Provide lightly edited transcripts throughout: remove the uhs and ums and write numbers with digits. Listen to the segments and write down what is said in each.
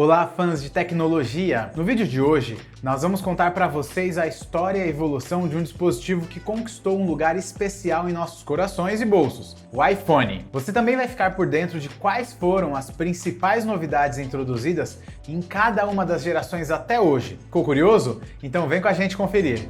Olá, fãs de tecnologia! No vídeo de hoje, nós vamos contar para vocês a história e a evolução de um dispositivo que conquistou um lugar especial em nossos corações e bolsos, o iPhone. Você também vai ficar por dentro de quais foram as principais novidades introduzidas em cada uma das gerações até hoje. Ficou curioso? Então vem com a gente conferir!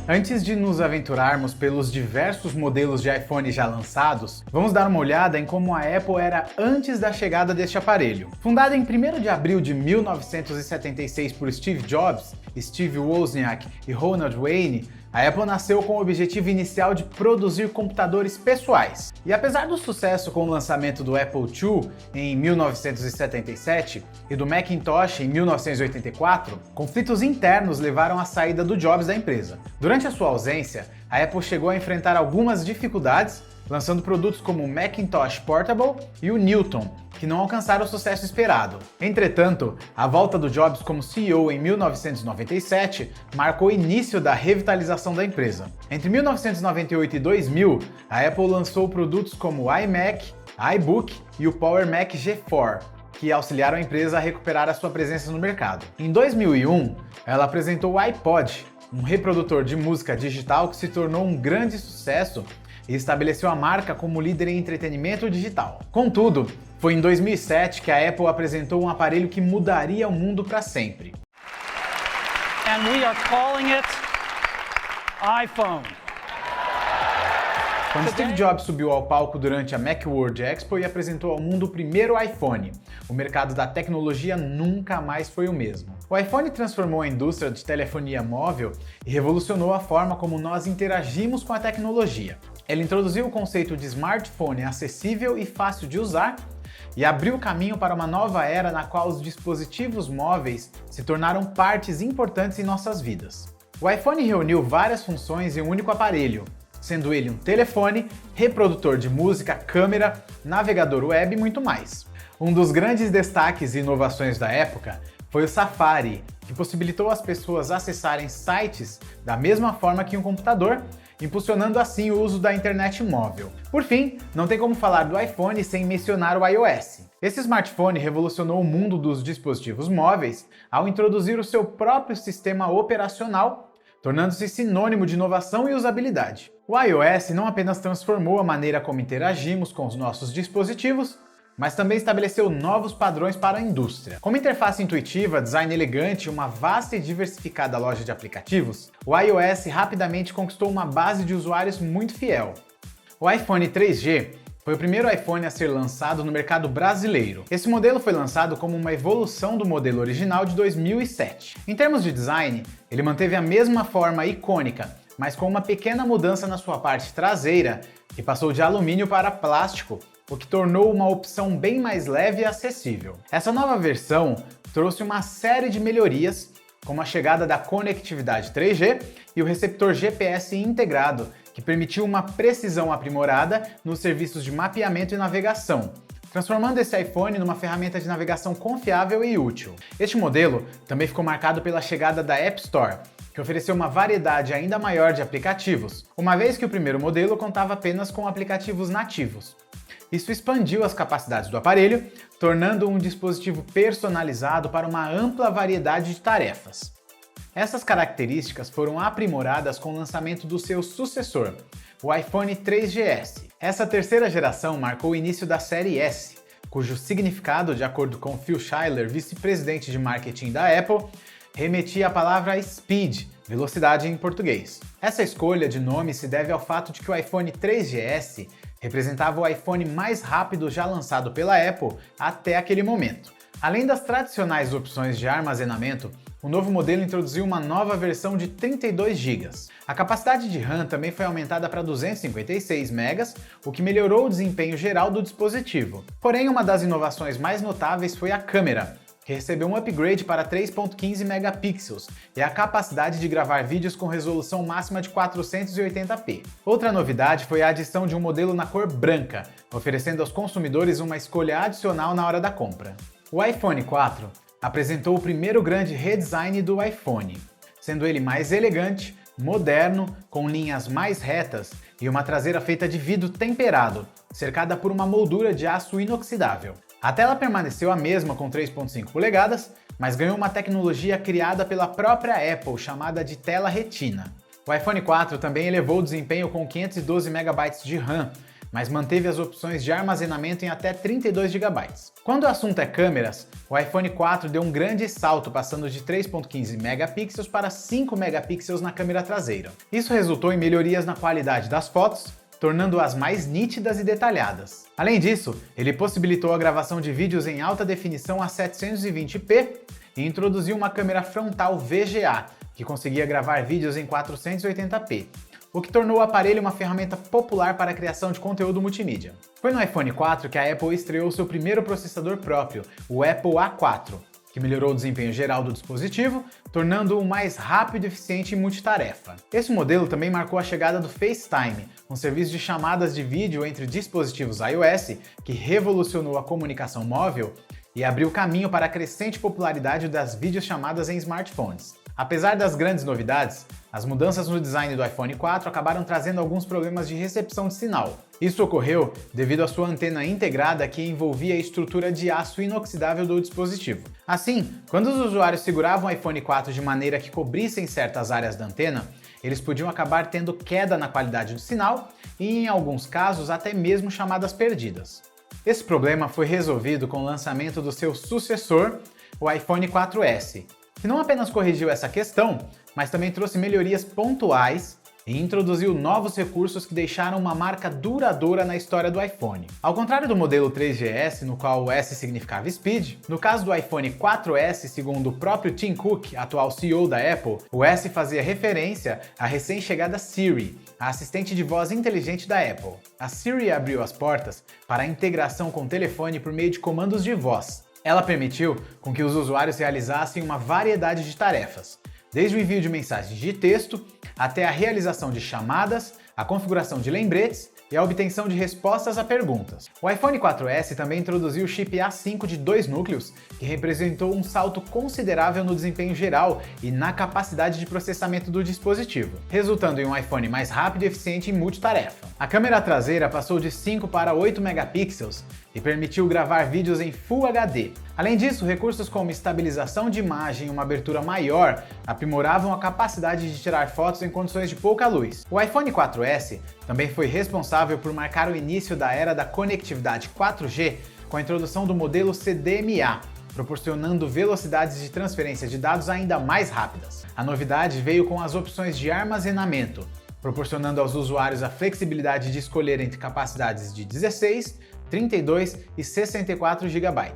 Antes de nos aventurarmos pelos diversos modelos de iPhone já lançados, vamos dar uma olhada em como a Apple era antes da chegada deste aparelho. Fundada em 1º de abril de 1976 por Steve Jobs, Steve Wozniak e Ronald Wayne, a Apple nasceu com o objetivo inicial de produzir computadores pessoais. E apesar do sucesso com o lançamento do Apple II em 1977 e do Macintosh em 1984, conflitos internos levaram à saída do Jobs da empresa. Durante a sua ausência, a Apple chegou a enfrentar algumas dificuldades, lançando produtos como o Macintosh Portable e o Newton, que não alcançaram o sucesso esperado. Entretanto, a volta do Jobs como CEO em 1997 marcou o início da revitalização da empresa. Entre 1998 e 2000, a Apple lançou produtos como o iMac, iBook e o Power Mac G4, que auxiliaram a empresa a recuperar a sua presença no mercado. Em 2001, ela apresentou o iPod, um reprodutor de música digital que se tornou um grande sucesso e estabeleceu a marca como líder em entretenimento digital. Contudo, foi em 2007 que a Apple apresentou um aparelho que mudaria o mundo para sempre. And we are calling it iPhone. Quando Steve Jobs subiu ao palco durante a Macworld Expo e apresentou ao mundo o primeiro iPhone, o mercado da tecnologia nunca mais foi o mesmo. O iPhone transformou a indústria de telefonia móvel e revolucionou a forma como nós interagimos com a tecnologia. Ele introduziu o conceito de smartphone acessível e fácil de usar e abriu o caminho para uma nova era na qual os dispositivos móveis se tornaram partes importantes em nossas vidas. O iPhone reuniu várias funções em um único aparelho, sendo ele um telefone, reprodutor de música, câmera, navegador web e muito mais. Um dos grandes destaques e inovações da época foi o Safari, que possibilitou as pessoas acessarem sites da mesma forma que um computador, impulsionando assim o uso da internet móvel. Por fim, não tem como falar do iPhone sem mencionar o iOS. Esse smartphone revolucionou o mundo dos dispositivos móveis ao introduzir o seu próprio sistema operacional, tornando-se sinônimo de inovação e usabilidade. O iOS não apenas transformou a maneira como interagimos com os nossos dispositivos, mas também estabeleceu novos padrões para a indústria. Com uma interface intuitiva, design elegante e uma vasta e diversificada loja de aplicativos, o iOS rapidamente conquistou uma base de usuários muito fiel. O iPhone 3G foi o primeiro iPhone a ser lançado no mercado brasileiro. Esse modelo foi lançado como uma evolução do modelo original de 2007. Em termos de design, ele manteve a mesma forma icônica, mas com uma pequena mudança na sua parte traseira, que passou de alumínio para plástico, o que tornou uma opção bem mais leve e acessível. Essa nova versão trouxe uma série de melhorias, como a chegada da conectividade 3G e o receptor GPS integrado, que permitiu uma precisão aprimorada nos serviços de mapeamento e navegação, transformando esse iPhone numa ferramenta de navegação confiável e útil. Este modelo também ficou marcado pela chegada da App Store, que ofereceu uma variedade ainda maior de aplicativos, uma vez que o primeiro modelo contava apenas com aplicativos nativos. Isso expandiu as capacidades do aparelho, tornando um dispositivo personalizado para uma ampla variedade de tarefas. Essas características foram aprimoradas com o lançamento do seu sucessor, o iPhone 3GS. Essa terceira geração marcou o início da série S, cujo significado, de acordo com Phil Schiller, vice-presidente de marketing da Apple, remetia à palavra speed, velocidade em português. Essa escolha de nome se deve ao fato de que o iPhone 3GS representava o iPhone mais rápido já lançado pela Apple até aquele momento. Além das tradicionais opções de armazenamento, o novo modelo introduziu uma nova versão de 32 GB. A capacidade de RAM também foi aumentada para 256 MB, o que melhorou o desempenho geral do dispositivo. Porém, uma das inovações mais notáveis foi a câmera, que recebeu um upgrade para 3.15 megapixels e a capacidade de gravar vídeos com resolução máxima de 480p. Outra novidade foi a adição de um modelo na cor branca, oferecendo aos consumidores uma escolha adicional na hora da compra. O iPhone 4 apresentou o primeiro grande redesign do iPhone, sendo ele mais elegante, moderno, com linhas mais retas e uma traseira feita de vidro temperado, cercada por uma moldura de aço inoxidável. A tela permaneceu a mesma com 3,5 polegadas, mas ganhou uma tecnologia criada pela própria Apple chamada de tela retina. O iPhone 4 também elevou o desempenho com 512 MB de RAM, mas manteve as opções de armazenamento em até 32 GB. Quando o assunto é câmeras, o iPhone 4 deu um grande salto, passando de 3,15 megapixels para 5 megapixels na câmera traseira. Isso resultou em melhorias na qualidade das fotos, tornando-as mais nítidas e detalhadas. Além disso, ele possibilitou a gravação de vídeos em alta definição a 720p e introduziu uma câmera frontal VGA, que conseguia gravar vídeos em 480p, o que tornou o aparelho uma ferramenta popular para a criação de conteúdo multimídia. Foi no iPhone 4 que a Apple estreou seu primeiro processador próprio, o Apple A4, que melhorou o desempenho geral do dispositivo, tornando-o mais rápido, eficiente e multitarefa. Esse modelo também marcou a chegada do FaceTime, um serviço de chamadas de vídeo entre dispositivos iOS que revolucionou a comunicação móvel e abriu caminho para a crescente popularidade das videochamadas em smartphones. Apesar das grandes novidades, as mudanças no design do iPhone 4 acabaram trazendo alguns problemas de recepção de sinal. Isso ocorreu devido à sua antena integrada que envolvia a estrutura de aço inoxidável do dispositivo. Assim, quando os usuários seguravam o iPhone 4 de maneira que cobrissem certas áreas da antena, eles podiam acabar tendo queda na qualidade do sinal e, em alguns casos, até mesmo chamadas perdidas. Esse problema foi resolvido com o lançamento do seu sucessor, o iPhone 4S, que não apenas corrigiu essa questão, mas também trouxe melhorias pontuais e introduziu novos recursos que deixaram uma marca duradoura na história do iPhone. Ao contrário do modelo 3GS, no qual o S significava Speed, no caso do iPhone 4S, segundo o próprio Tim Cook, atual CEO da Apple, o S fazia referência à recém-chegada Siri, a assistente de voz inteligente da Apple. A Siri abriu as portas para a integração com o telefone por meio de comandos de voz. Ela permitiu com que os usuários realizassem uma variedade de tarefas, desde o envio de mensagens de texto até a realização de chamadas, a configuração de lembretes e a obtenção de respostas a perguntas. O iPhone 4S também introduziu o chip A5 de 2 núcleos, que representou um salto considerável no desempenho geral e na capacidade de processamento do dispositivo, resultando em um iPhone mais rápido e eficiente em multitarefa. A câmera traseira passou de 5 para 8 megapixels e permitiu gravar vídeos em Full HD. Além disso, recursos como estabilização de imagem e uma abertura maior aprimoravam a capacidade de tirar fotos em condições de pouca luz. O iPhone 4S também foi responsável por marcar o início da era da conectividade 4G com a introdução do modelo CDMA, proporcionando velocidades de transferência de dados ainda mais rápidas. A novidade veio com as opções de armazenamento, proporcionando aos usuários a flexibilidade de escolher entre capacidades de 16, 32 e 64 GB.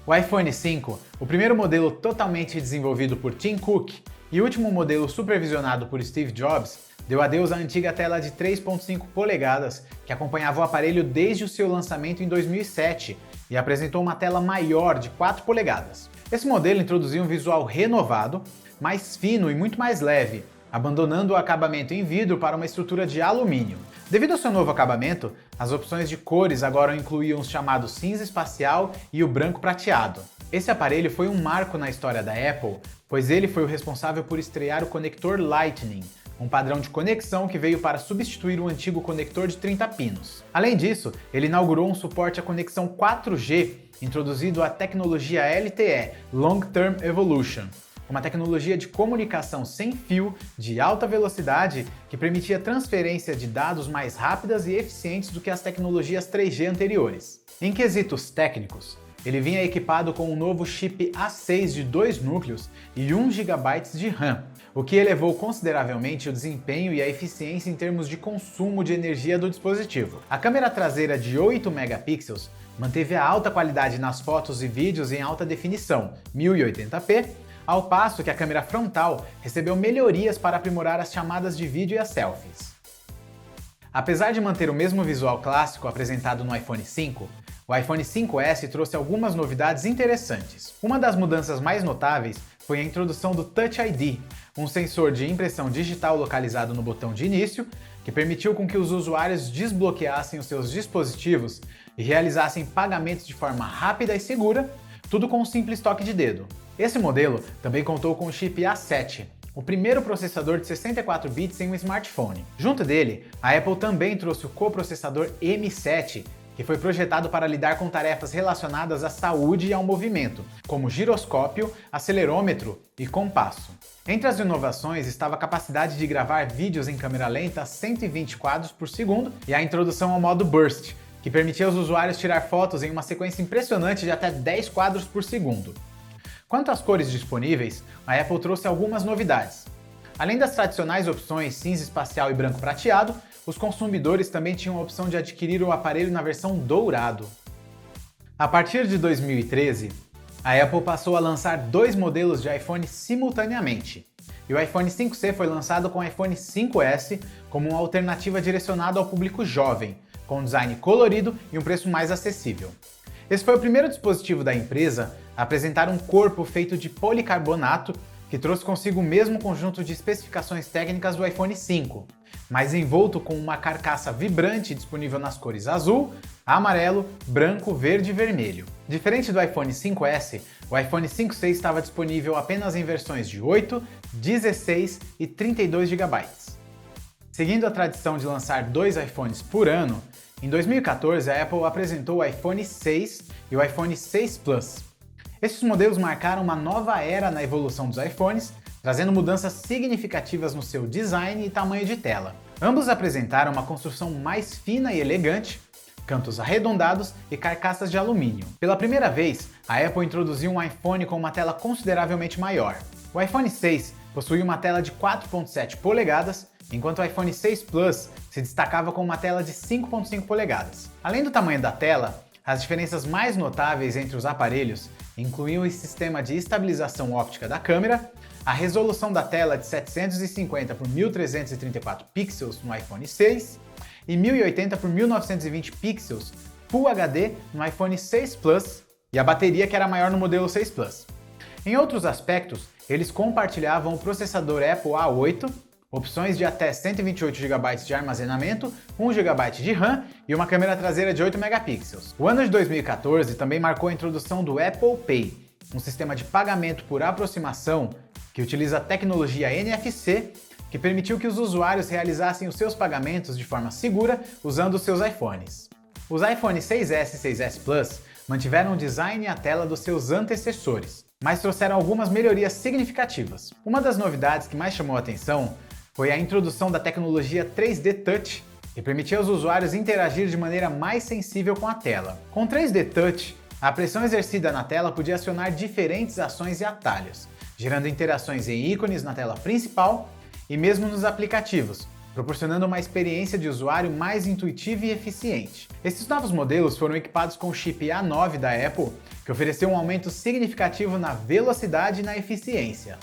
O iPhone 5, o primeiro modelo totalmente desenvolvido por Tim Cook e o último modelo supervisionado por Steve Jobs, deu adeus à antiga tela de 3,5 polegadas que acompanhava o aparelho desde o seu lançamento em 2007 e apresentou uma tela maior de 4 polegadas. Esse modelo introduziu um visual renovado, mais fino e muito mais leve, abandonando o acabamento em vidro para uma estrutura de alumínio. Devido ao seu novo acabamento, as opções de cores agora incluíam os chamados cinza espacial e o branco prateado. Esse aparelho foi um marco na história da Apple, pois ele foi o responsável por estrear o conector Lightning, um padrão de conexão que veio para substituir o antigo conector de 30 pinos. Além disso, ele inaugurou um suporte à conexão 4G, introduzindo a tecnologia LTE, Long Term Evolution, uma tecnologia de comunicação sem fio de alta velocidade que permitia transferência de dados mais rápidas e eficientes do que as tecnologias 3G anteriores. Em quesitos técnicos, ele vinha equipado com um novo chip A6 de 2 núcleos e 1 GB de RAM, o que elevou consideravelmente o desempenho e a eficiência em termos de consumo de energia do dispositivo. A câmera traseira de 8 megapixels manteve a alta qualidade nas fotos e vídeos em alta definição, 1080p, ao passo que a câmera frontal recebeu melhorias para aprimorar as chamadas de vídeo e as selfies. Apesar de manter o mesmo visual clássico apresentado no iPhone 5, o iPhone 5S trouxe algumas novidades interessantes. Uma das mudanças mais notáveis foi a introdução do Touch ID, um sensor de impressão digital localizado no botão de início, que permitiu com que os usuários desbloqueassem os seus dispositivos e realizassem pagamentos de forma rápida e segura, tudo com um simples toque de dedo. Esse modelo também contou com o chip A7, o primeiro processador de 64 bits em um smartphone. Junto dele, a Apple também trouxe o coprocessador M7, que foi projetado para lidar com tarefas relacionadas à saúde e ao movimento, como giroscópio, acelerômetro e compasso. Entre as inovações estava a capacidade de gravar vídeos em câmera lenta a 120 quadros por segundo e a introdução ao modo Burst, que permitia aos usuários tirar fotos em uma sequência impressionante de até 10 quadros por segundo. Quanto às cores disponíveis, a Apple trouxe algumas novidades. Além das tradicionais opções cinza espacial e branco prateado, os consumidores também tinham a opção de adquirir o aparelho na versão dourado. A partir de 2013, a Apple passou a lançar 2 modelos de iPhone simultaneamente, e o iPhone 5C foi lançado com o iPhone 5S como uma alternativa direcionada ao público jovem, com um design colorido e um preço mais acessível. Esse foi o primeiro dispositivo da empresa a apresentar um corpo feito de policarbonato que trouxe consigo o mesmo conjunto de especificações técnicas do iPhone 5, mas envolto com uma carcaça vibrante disponível nas cores azul, amarelo, branco, verde e vermelho. Diferente do iPhone 5S, o iPhone 5C estava disponível apenas em versões de 8, 16 e 32 GB. Seguindo a tradição de lançar 2 iPhones por ano, em 2014 a Apple apresentou o iPhone 6 e o iPhone 6 Plus. Esses modelos marcaram uma nova era na evolução dos iPhones, trazendo mudanças significativas no seu design e tamanho de tela. Ambos apresentaram uma construção mais fina e elegante, cantos arredondados e carcaças de alumínio. Pela primeira vez, a Apple introduziu um iPhone com uma tela consideravelmente maior. O iPhone 6 possui uma tela de 4.7 polegadas, enquanto o iPhone 6 Plus se destacava com uma tela de 5.5 polegadas. Além do tamanho da tela, as diferenças mais notáveis entre os aparelhos incluíam o sistema de estabilização óptica da câmera, a resolução da tela de 750 por 1334 pixels no iPhone 6 e 1080 por 1920 pixels Full HD no iPhone 6 Plus e a bateria que era maior no modelo 6 Plus. Em outros aspectos, eles compartilhavam o processador Apple A8, opções de até 128 GB de armazenamento, 1 GB de RAM e uma câmera traseira de 8 megapixels. O ano de 2014 também marcou a introdução do Apple Pay, um sistema de pagamento por aproximação que utiliza a tecnologia NFC, que permitiu que os usuários realizassem os seus pagamentos de forma segura usando os seus iPhones. Os iPhone 6S e 6S Plus mantiveram o design e a tela dos seus antecessores, mas trouxeram algumas melhorias significativas. Uma das novidades que mais chamou a atenção foi a introdução da tecnologia 3D Touch, que permitia aos usuários interagir de maneira mais sensível com a tela. Com 3D Touch, a pressão exercida na tela podia acionar diferentes ações e atalhos, gerando interações em ícones na tela principal e mesmo nos aplicativos, proporcionando uma experiência de usuário mais intuitiva e eficiente. Esses novos modelos foram equipados com o chip A9 da Apple, que ofereceu um aumento significativo na velocidade e na eficiência.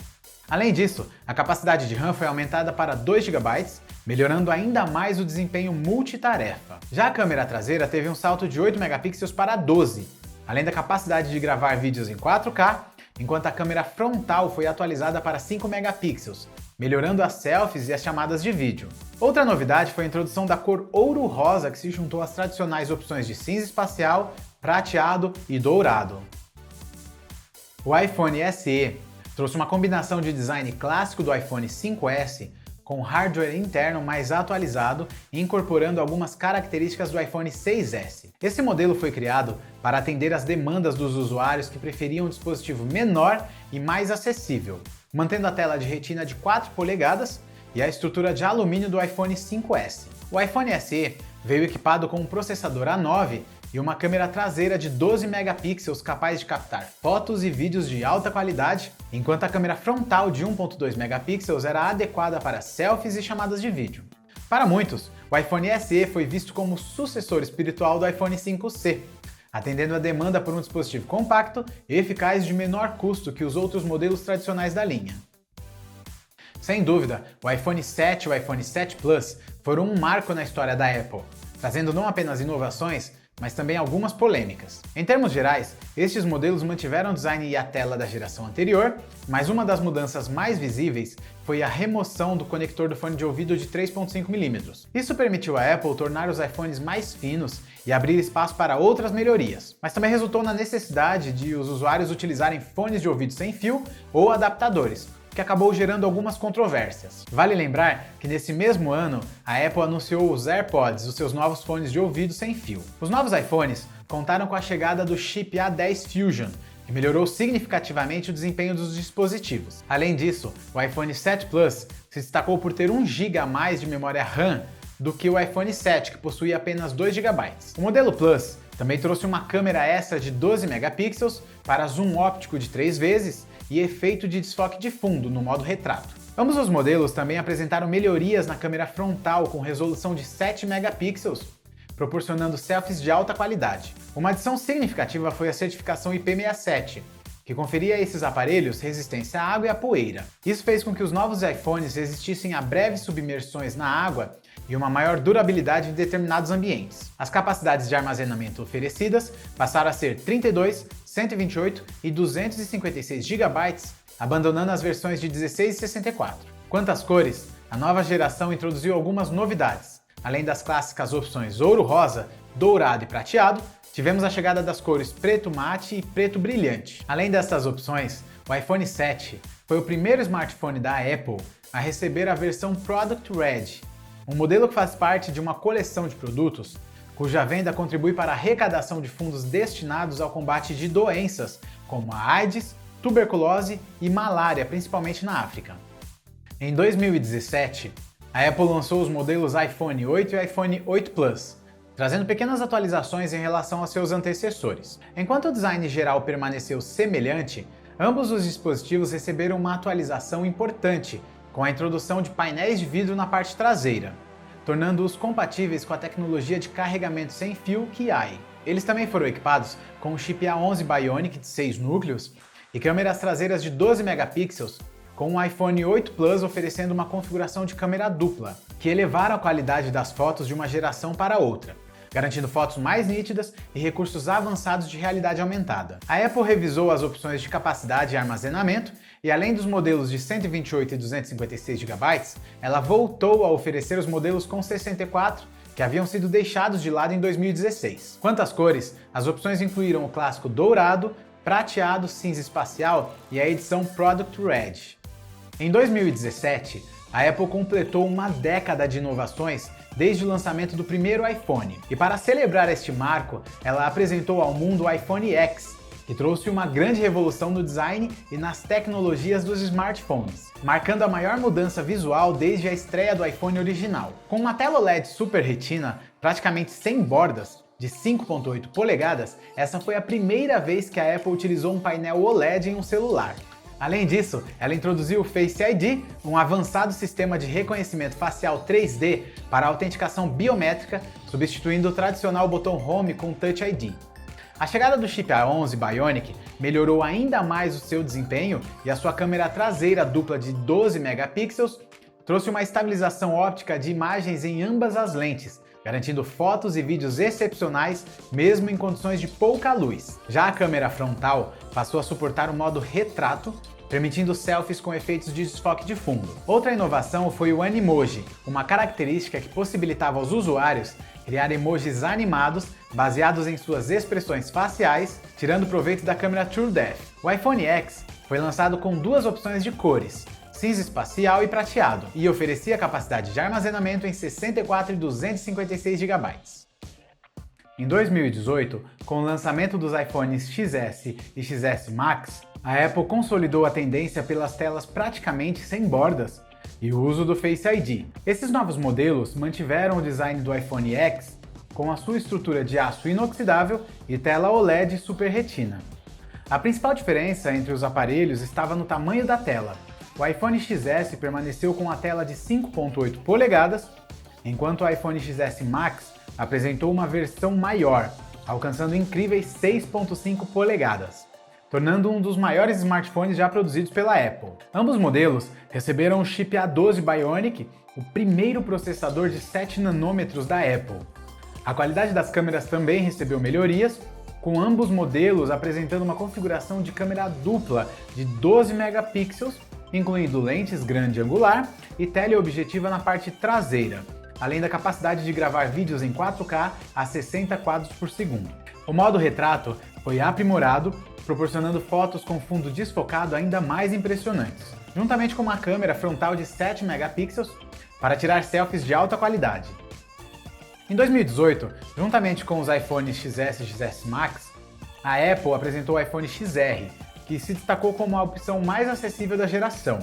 Além disso, a capacidade de RAM foi aumentada para 2 GB, melhorando ainda mais o desempenho multitarefa. Já a câmera traseira teve um salto de 8 megapixels para 12, além da capacidade de gravar vídeos em 4K, enquanto a câmera frontal foi atualizada para 5 megapixels, melhorando as selfies e as chamadas de vídeo. Outra novidade foi a introdução da cor ouro rosa, que se juntou às tradicionais opções de cinza espacial, prateado e dourado. O iPhone SE trouxe uma combinação de design clássico do iPhone 5S com hardware interno mais atualizado e incorporando algumas características do iPhone 6S. Esse modelo foi criado para atender às demandas dos usuários que preferiam um dispositivo menor e mais acessível, mantendo a tela de retina de 4 polegadas e a estrutura de alumínio do iPhone 5S. O iPhone SE veio equipado com um processador A9 e uma câmera traseira de 12 megapixels capaz de captar fotos e vídeos de alta qualidade, enquanto a câmera frontal de 1.2 megapixels era adequada para selfies e chamadas de vídeo. Para muitos, o iPhone SE foi visto como o sucessor espiritual do iPhone 5C, atendendo a demanda por um dispositivo compacto e eficaz de menor custo que os outros modelos tradicionais da linha. Sem dúvida, o iPhone 7 e o iPhone 7 Plus foram um marco na história da Apple, trazendo não apenas inovações, mas também algumas polêmicas. Em termos gerais, estes modelos mantiveram o design e a tela da geração anterior, mas uma das mudanças mais visíveis foi a remoção do conector do fone de ouvido de 3.5mm. Isso permitiu à Apple tornar os iPhones mais finos e abrir espaço para outras melhorias, mas também resultou na necessidade de os usuários utilizarem fones de ouvido sem fio ou adaptadores, que acabou gerando algumas controvérsias. Vale lembrar que nesse mesmo ano, a Apple anunciou os AirPods, os seus novos fones de ouvido sem fio. Os novos iPhones contaram com a chegada do chip A10 Fusion, que melhorou significativamente o desempenho dos dispositivos. Além disso, o iPhone 7 Plus se destacou por ter 1 GB a mais de memória RAM do que o iPhone 7, que possuía apenas 2 GB. O modelo Plus também trouxe uma câmera extra de 12 megapixels para zoom óptico de 3 vezes e efeito de desfoque de fundo no modo retrato. Ambos os modelos também apresentaram melhorias na câmera frontal com resolução de 7 megapixels, proporcionando selfies de alta qualidade. Uma adição significativa foi a certificação IP67, que conferia a esses aparelhos resistência à água e à poeira. Isso fez com que os novos iPhones resistissem a breves submersões na água e uma maior durabilidade em determinados ambientes. As capacidades de armazenamento oferecidas passaram a ser 32, 128 e 256 GB, abandonando as versões de 16 e 64. Quanto às cores, a nova geração introduziu algumas novidades. Além das clássicas opções ouro rosa, dourado e prateado, tivemos a chegada das cores preto mate e preto brilhante. Além dessas opções, o iPhone 7 foi o primeiro smartphone da Apple a receber a versão Product Red, um modelo que faz parte de uma coleção de produtos cuja venda contribui para a arrecadação de fundos destinados ao combate de doenças como a AIDS, tuberculose e malária, principalmente na África. Em 2017, a Apple lançou os modelos iPhone 8 e iPhone 8 Plus, trazendo pequenas atualizações em relação aos seus antecessores. Enquanto o design geral permaneceu semelhante, ambos os dispositivos receberam uma atualização importante, com a introdução de painéis de vidro na parte traseira, tornando-os compatíveis com a tecnologia de carregamento sem fio Qi. Eles também foram equipados com o chip A11 Bionic de 6 núcleos e câmeras traseiras de 12 megapixels, com o iPhone 8 Plus oferecendo uma configuração de câmera dupla, que elevaram a qualidade das fotos de uma geração para outra, garantindo fotos mais nítidas e recursos avançados de realidade aumentada. A Apple revisou as opções de capacidade e armazenamento e, além dos modelos de 128 e 256 GB, ela voltou a oferecer os modelos com 64, que haviam sido deixados de lado em 2016. Quanto às cores, as opções incluíram o clássico dourado, prateado, cinza espacial e a edição Product Red. Em 2017, a Apple completou uma década de inovações desde o lançamento do primeiro iPhone. E para celebrar este marco, ela apresentou ao mundo o iPhone X, que trouxe uma grande revolução no design e nas tecnologias dos smartphones, marcando a maior mudança visual desde a estreia do iPhone original. Com uma tela OLED Super Retina praticamente sem bordas, de 5.8 polegadas, essa foi a primeira vez que a Apple utilizou um painel OLED em um celular. Além disso, ela introduziu o Face ID, um avançado sistema de reconhecimento facial 3D para autenticação biométrica, substituindo o tradicional botão Home com Touch ID. A chegada do chip A11 Bionic melhorou ainda mais o seu desempenho e a sua câmera traseira dupla de 12 megapixels trouxe uma estabilização óptica de imagens em ambas as lentes, garantindo fotos e vídeos excepcionais mesmo em condições de pouca luz. Já a câmera frontal passou a suportar o modo retrato, permitindo selfies com efeitos de desfoque de fundo. Outra inovação foi o Animoji, uma característica que possibilitava aos usuários criar emojis animados baseados em suas expressões faciais, tirando proveito da câmera TrueDepth. O iPhone X foi lançado com duas opções de cores, cinza espacial e prateado, e oferecia capacidade de armazenamento em 64 e 256 GB. Em 2018, com o lançamento dos iPhones XS e XS Max, a Apple consolidou a tendência pelas telas praticamente sem bordas e o uso do Face ID. Esses novos modelos mantiveram o design do iPhone X com a sua estrutura de aço inoxidável e tela OLED Super Retina. A principal diferença entre os aparelhos estava no tamanho da tela. O iPhone XS permaneceu com a tela de 5.8 polegadas, enquanto o iPhone XS Max apresentou uma versão maior, alcançando incríveis 6.5 polegadas, tornando um dos maiores smartphones já produzidos pela Apple. Ambos modelos receberam o chip A12 Bionic, o primeiro processador de 7 nanômetros da Apple. A qualidade das câmeras também recebeu melhorias, com ambos modelos apresentando uma configuração de câmera dupla de 12 megapixels, incluindo lentes grande angular e teleobjetiva na parte traseira, além da capacidade de gravar vídeos em 4K a 60 quadros por segundo. O modo retrato foi aprimorado, proporcionando fotos com fundo desfocado ainda mais impressionantes. juntamente com uma câmera frontal de 7 megapixels para tirar selfies de alta qualidade. Em 2018, juntamente com os iPhones XS e XS Max, a Apple apresentou o iPhone XR, que se destacou como a opção mais acessível da geração.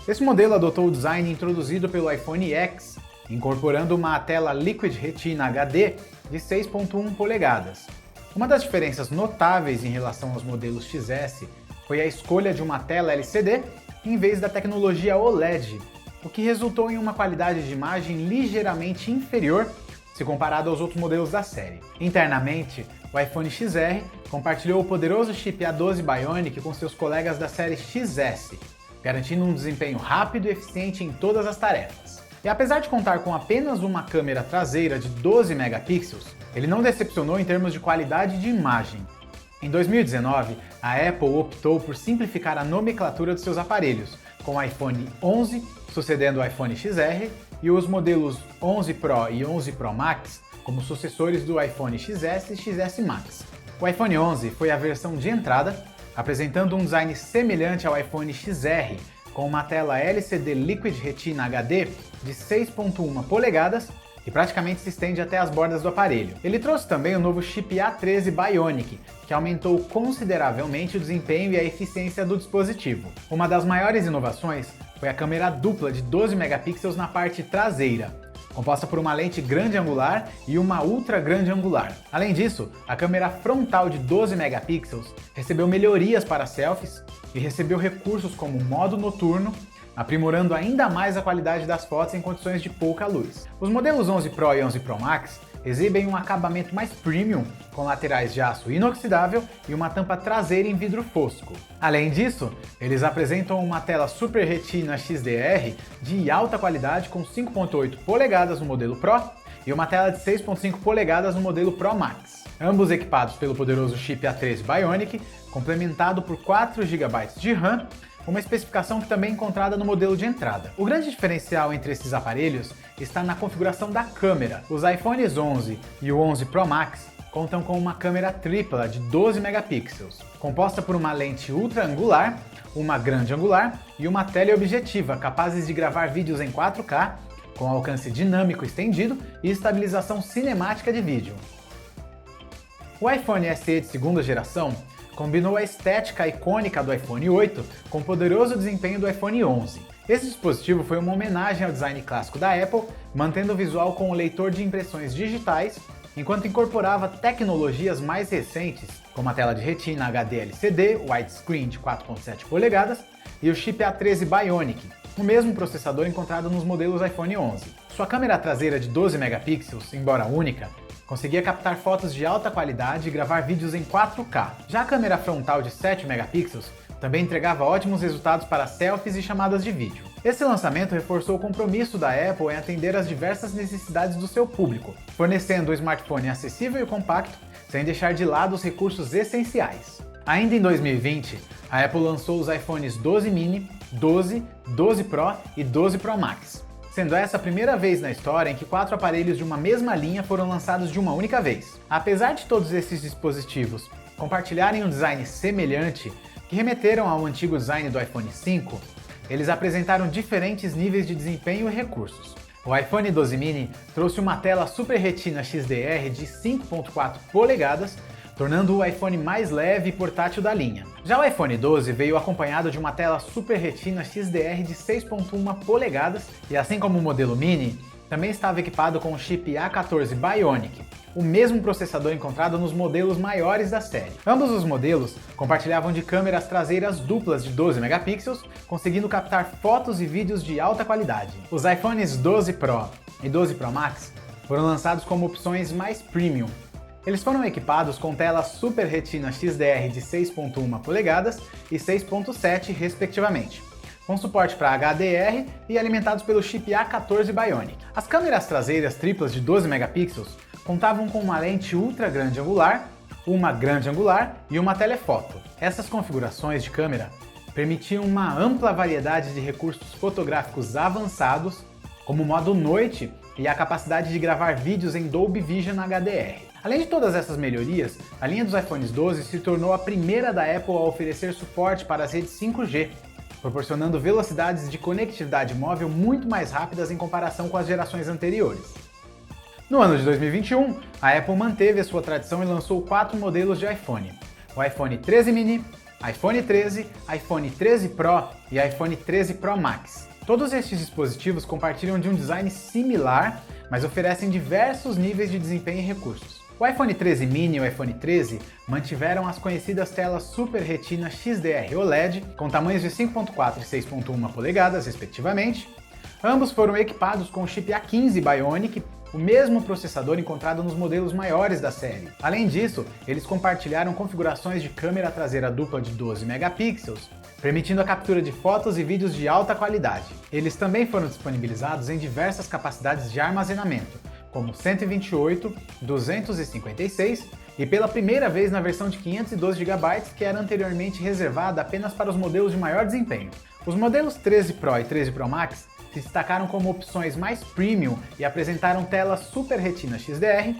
Esse modelo adotou o design introduzido pelo iPhone X, incorporando uma tela Liquid Retina HD de 6.1 polegadas. Uma das diferenças notáveis em relação aos modelos XS foi a escolha de uma tela LCD em vez da tecnologia OLED, o que resultou em uma qualidade de imagem ligeiramente inferior se comparado aos outros modelos da série. Internamente, o iPhone XR compartilhou o poderoso chip A12 Bionic com seus colegas da série XS, garantindo um desempenho rápido e eficiente em todas as tarefas. E apesar de contar com apenas uma câmera traseira de 12 megapixels, ele não decepcionou em termos de qualidade de imagem. Em 2019, a Apple optou por simplificar a nomenclatura dos seus aparelhos, com o iPhone 11 sucedendo o iPhone XR e os modelos 11 Pro e 11 Pro Max como sucessores do iPhone XS e XS Max. O iPhone 11 foi a versão de entrada, apresentando um design semelhante ao iPhone XR, com uma tela LCD Liquid Retina HD de 6.1 polegadas que praticamente se estende até as bordas do aparelho. Ele trouxe também o novo chip A13 Bionic, que aumentou consideravelmente o desempenho e a eficiência do dispositivo. Uma das maiores inovações foi a câmera dupla de 12 megapixels na parte traseira, composta por uma lente grande angular e uma ultra grande angular. Além disso, a câmera frontal de 12 megapixels recebeu melhorias para selfies e recebeu recursos como modo noturno, aprimorando ainda mais a qualidade das fotos em condições de pouca luz. Os modelos 11 Pro e 11 Pro Max exibem um acabamento mais premium, com laterais de aço inoxidável e uma tampa traseira em vidro fosco. Além disso, eles apresentam uma tela Super Retina XDR de alta qualidade com 5.8 polegadas no modelo Pro e uma tela de 6.5 polegadas no modelo Pro Max. Ambos equipados pelo poderoso chip A13 Bionic, complementado por 4 GB de RAM, uma especificação que também é encontrada no modelo de entrada. O grande diferencial entre esses aparelhos está na configuração da câmera. Os iPhones 11 e o 11 Pro Max contam com uma câmera tripla de 12 megapixels, composta por uma lente ultra angular, uma grande angular e uma teleobjetiva capazes de gravar vídeos em 4K, com alcance dinâmico estendido e estabilização cinemática de vídeo. O iPhone SE de segunda geração combinou a estética icônica do iPhone 8 com o poderoso desempenho do iPhone 11. Esse dispositivo foi uma homenagem ao design clássico da Apple, mantendo o visual com o leitor de impressões digitais, enquanto incorporava tecnologias mais recentes, como a tela de retina HD LCD, widescreen de 4.7 polegadas e o chip A13 Bionic, o mesmo processador encontrado nos modelos iPhone 11. Sua câmera traseira de 12 megapixels, embora única, conseguia captar fotos de alta qualidade e gravar vídeos em 4K. Já a câmera frontal de 7 megapixels também entregava ótimos resultados para selfies e chamadas de vídeo. Esse lançamento reforçou o compromisso da Apple em atender às diversas necessidades do seu público, fornecendo um smartphone acessível e compacto, sem deixar de lado os recursos essenciais. Ainda em 2020, a Apple lançou os iPhones 12 mini, 12, 12 Pro e 12 Pro Max, sendo essa a primeira vez na história em que 4 aparelhos de uma mesma linha foram lançados de uma única vez. Apesar de todos esses dispositivos compartilharem um design semelhante, que remeteram ao antigo design do iPhone 5, eles apresentaram diferentes níveis de desempenho e recursos. O iPhone 12 mini trouxe uma tela Super Retina XDR de 5.4 polegadas, tornando o iPhone mais leve e portátil da linha. Já o iPhone 12 veio acompanhado de uma tela Super Retina XDR de 6.1 polegadas e, assim como o modelo Mini, também estava equipado com o chip A14 Bionic, o mesmo processador encontrado nos modelos maiores da série. Ambos os modelos compartilhavam de câmeras traseiras duplas de 12 megapixels, conseguindo captar fotos e vídeos de alta qualidade. Os iPhones 12 Pro e 12 Pro Max foram lançados como opções mais premium. Eles foram equipados com telas Super Retina XDR de 6.1 polegadas e 6.7 respectivamente, com suporte para HDR e alimentados pelo chip A14 Bionic. As câmeras traseiras triplas de 12 megapixels contavam com uma lente ultra grande angular, uma grande angular e uma telefoto. Essas configurações de câmera permitiam uma ampla variedade de recursos fotográficos avançados, como o modo noite e a capacidade de gravar vídeos em Dolby Vision HDR. Além de todas essas melhorias, a linha dos iPhones 12 se tornou a primeira da Apple a oferecer suporte para as redes 5G, proporcionando velocidades de conectividade móvel muito mais rápidas em comparação com as gerações anteriores. No ano de 2021, a Apple manteve a sua tradição e lançou 4 modelos de iPhone: o iPhone 13 mini, iPhone 13, iPhone 13 Pro e iPhone 13 Pro Max. Todos estes dispositivos compartilham de um design similar, mas oferecem diversos níveis de desempenho e recursos. O iPhone 13 mini e o iPhone 13 mantiveram as conhecidas telas Super Retina XDR OLED, com tamanhos de 5.4 e 6.1 polegadas, respectivamente. Ambos foram equipados com o chip A15 Bionic, o mesmo processador encontrado nos modelos maiores da série. Além disso, eles compartilharam configurações de câmera traseira dupla de 12 megapixels, permitindo a captura de fotos e vídeos de alta qualidade. Eles também foram disponibilizados em diversas capacidades de armazenamento, como 128, 256 e pela primeira vez na versão de 512 GB, que era anteriormente reservada apenas para os modelos de maior desempenho. Os modelos 13 Pro e 13 Pro Max se destacaram como opções mais premium e apresentaram telas Super Retina XDR,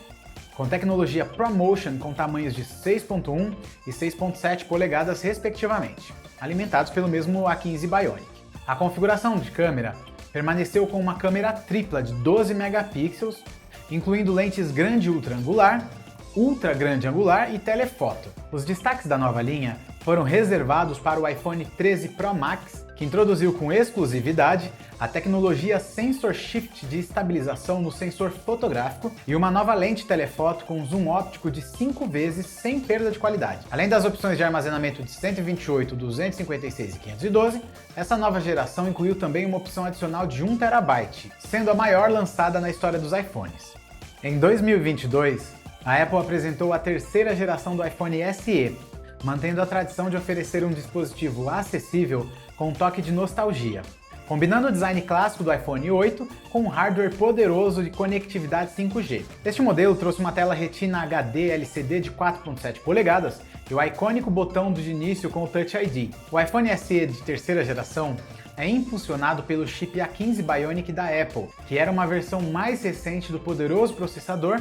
com tecnologia ProMotion com tamanhos de 6.1 e 6.7 polegadas respectivamente, alimentados pelo mesmo A15 Bionic. A configuração de câmera permaneceu com uma câmera tripla de 12 megapixels, incluindo lentes grande ultra angular, ultra grande angular e telefoto. Os destaques da nova linha foram reservados para o iPhone 13 Pro Max, que introduziu com exclusividade a tecnologia Sensor Shift de estabilização no sensor fotográfico e uma nova lente telefoto com zoom óptico de 5 vezes sem perda de qualidade. Além das opções de armazenamento de 128, 256 e 512, essa nova geração incluiu também uma opção adicional de 1 TB, sendo a maior lançada na história dos iPhones. Em 2022, a Apple apresentou a terceira geração do iPhone SE, mantendo a tradição de oferecer um dispositivo acessível com um toque de nostalgia, combinando o design clássico do iPhone 8 com um hardware poderoso de conectividade 5G. Este modelo trouxe uma tela Retina HD LCD de 4.7 polegadas e o icônico botão de início com o Touch ID. O iPhone SE de terceira geração é impulsionado pelo chip A15 Bionic da Apple, que era uma versão mais recente do poderoso processador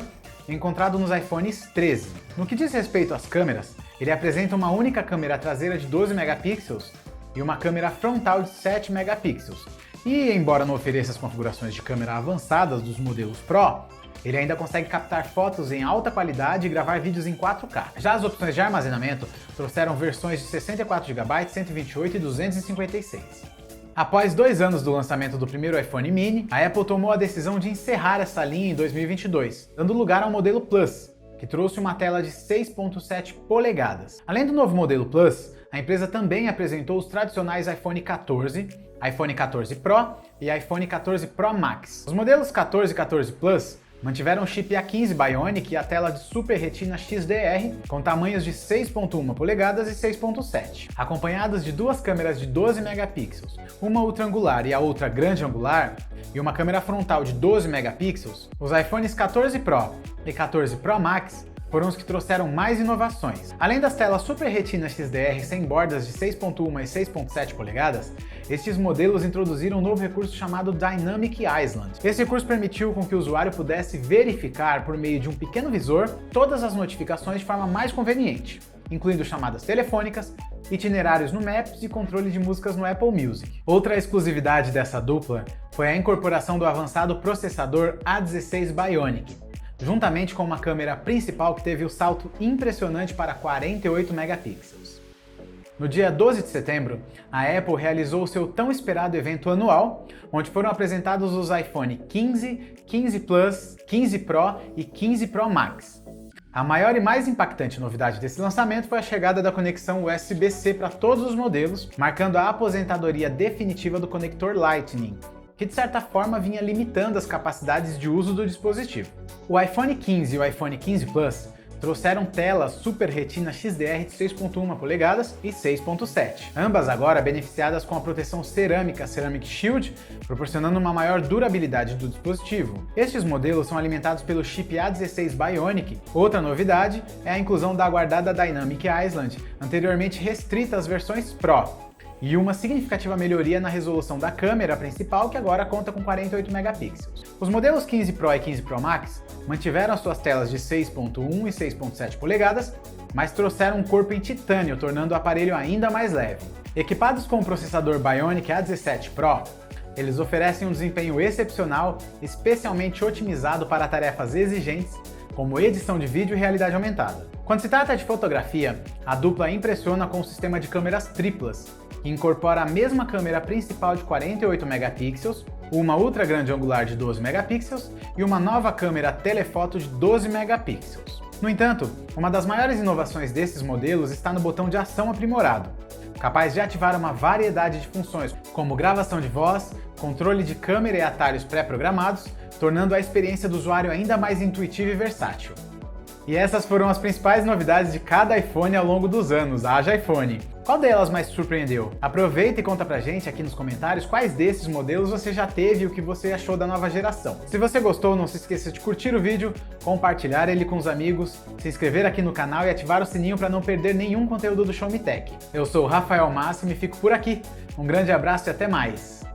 encontrado nos iPhones 13. No que diz respeito às câmeras, ele apresenta uma única câmera traseira de 12 megapixels e uma câmera frontal de 7 megapixels. E, embora não ofereça as configurações de câmera avançadas dos modelos Pro, ele ainda consegue captar fotos em alta qualidade e gravar vídeos em 4K. Já as opções de armazenamento trouxeram versões de 64 GB, 128 e 256. Após 2 anos do lançamento do primeiro iPhone mini, a Apple tomou a decisão de encerrar essa linha em 2022, dando lugar ao modelo Plus, que trouxe uma tela de 6.7 polegadas. Além do novo modelo Plus, a empresa também apresentou os tradicionais iPhone 14, iPhone 14 Pro e iPhone 14 Pro Max. Os modelos 14 e 14 Plus mantiveram o chip A15 Bionic e a tela de Super Retina XDR com tamanhos de 6.1 polegadas e 6.7, acompanhadas de 2 câmeras de 12 megapixels, uma ultra angular e a outra grande angular, e uma câmera frontal de 12 megapixels. Os iPhones 14 Pro e 14 Pro Max foram os que trouxeram mais inovações. Além das telas Super Retina XDR sem bordas de 6.1 e 6.7 polegadas, estes modelos introduziram um novo recurso chamado Dynamic Island. Esse recurso permitiu com que o usuário pudesse verificar, por meio de um pequeno visor, todas as notificações de forma mais conveniente, incluindo chamadas telefônicas, itinerários no Maps e controle de músicas no Apple Music. Outra exclusividade dessa dupla foi a incorporação do avançado processador A16 Bionic, juntamente com uma câmera principal que teve o salto impressionante para 48 megapixels. No dia 12 de setembro, a Apple realizou seu tão esperado evento anual, onde foram apresentados os iPhone 15, 15 Plus, 15 Pro e 15 Pro Max. A maior e mais impactante novidade desse lançamento foi a chegada da conexão USB-C para todos os modelos, marcando a aposentadoria definitiva do conector Lightning, que de certa forma vinha limitando as capacidades de uso do dispositivo. O iPhone 15 e o iPhone 15 Plus trouxeram telas Super Retina XDR de 6.1 polegadas e 6.7, ambas agora beneficiadas com a proteção cerâmica Ceramic Shield, proporcionando uma maior durabilidade do dispositivo. Estes modelos são alimentados pelo chip A16 Bionic. Outra novidade é a inclusão da aguardada Dynamic Island, anteriormente restrita às versões Pro, e uma significativa melhoria na resolução da câmera principal, que agora conta com 48 megapixels. Os modelos 15 Pro e 15 Pro Max mantiveram suas telas de 6.1 e 6.7 polegadas, mas trouxeram um corpo em titânio, tornando o aparelho ainda mais leve. Equipados com o processador Bionic A17 Pro, eles oferecem um desempenho excepcional, especialmente otimizado para tarefas exigentes, como edição de vídeo e realidade aumentada. Quando se trata de fotografia, a dupla impressiona com um sistema de câmeras triplas, que incorpora a mesma câmera principal de 48 megapixels, uma ultra grande angular de 12 megapixels e uma nova câmera telefoto de 12 megapixels. No entanto, uma das maiores inovações desses modelos está no botão de ação aprimorado, capaz de ativar uma variedade de funções, como gravação de voz, controle de câmera e atalhos pré-programados, tornando a experiência do usuário ainda mais intuitiva e versátil. E essas foram as principais novidades de cada iPhone ao longo dos anos, haja iPhone! Qual delas mais te surpreendeu? Aproveita e conta pra gente aqui nos comentários quais desses modelos você já teve e o que você achou da nova geração. Se você gostou, não se esqueça de curtir o vídeo, compartilhar ele com os amigos, se inscrever aqui no canal e ativar o sininho para não perder nenhum conteúdo do Show Me Tech. Eu sou o Rafael Máximo e fico por aqui. Um grande abraço e até mais!